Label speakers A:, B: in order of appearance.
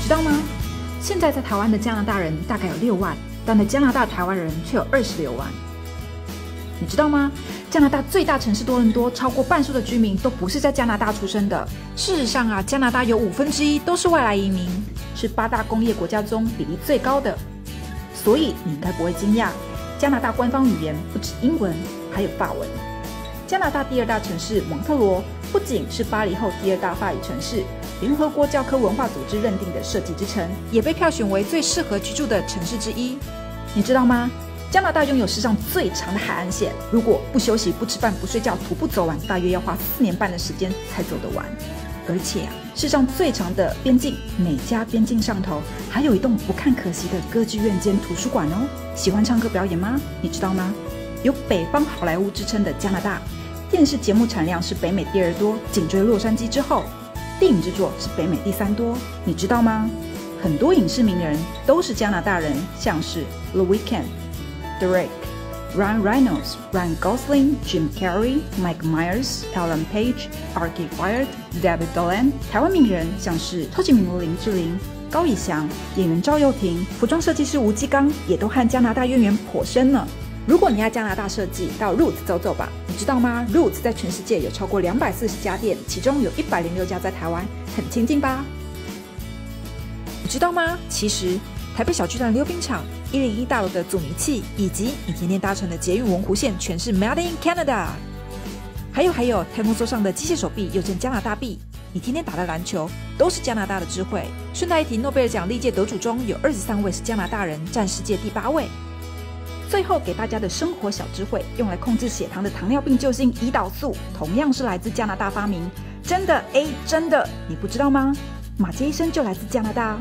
A: 知道吗？现在在台湾的加拿大人大概有6万，但在加拿大台湾人却有26万。你知道吗？加拿大最大城市多伦多，超过半数的居民都不是在加拿大出生的。事实上啊，加拿大有1/5都是外来移民，是8大工业国家中比例最高的。所以你应该不会惊讶，加拿大官方语言不止英文，还有法文。加拿大第2大城市蒙特罗不仅是巴黎后第2大法语城市，联合国教科文化组织认定的设计之城，也被票选为最适合居住的城市之一。你知道吗？加拿大拥有世上最长的海岸线，如果不休息、不吃饭、不睡觉，徒步走完，大约要花4年半的时间才走得完。而且世上最长的边境，美加边境上头还有一栋不看可惜的歌剧院兼图书馆哦。喜欢唱歌表演吗？你知道吗？有北方好莱坞之称的加拿大，电视节目产量是北美第2多，紧追洛杉矶之后。电影制作是北美第3多，你知道吗？很多影视名人都是加拿大人，像是 The Weeknd、Drake、Ryan Reynolds、Ryan Gosling、Jim Carrey、Mike Myers、Ellen Page、Arcade Fire、David Dolan。台湾名人像是超级名模林志玲、高以翔、演员赵又廷、服装设计师吴继刚，也都和加拿大渊源颇深呢。如果你爱加拿大设计，到 Roots 走走吧。你知道吗？ Roots 在全世界有超过240家店，其中有106家在台湾，很亲近吧？你知道吗？其实台北小巨蛋溜冰场、101大楼的阻尼器，以及你天天搭乘的捷运文湖线，全是 Made in Canada。还有，台摩桌上的机械手臂又称加拿大臂，你天天打的篮球都是加拿大的智慧。顺带一提，诺贝尔奖历届得主中有23位是加拿大人，占世界第8位。最后给大家的生活小智慧，用来控制血糖的糖尿病救星胰岛素，同样是来自加拿大发明。真的，真的，你不知道吗？马偕医生就来自加拿大。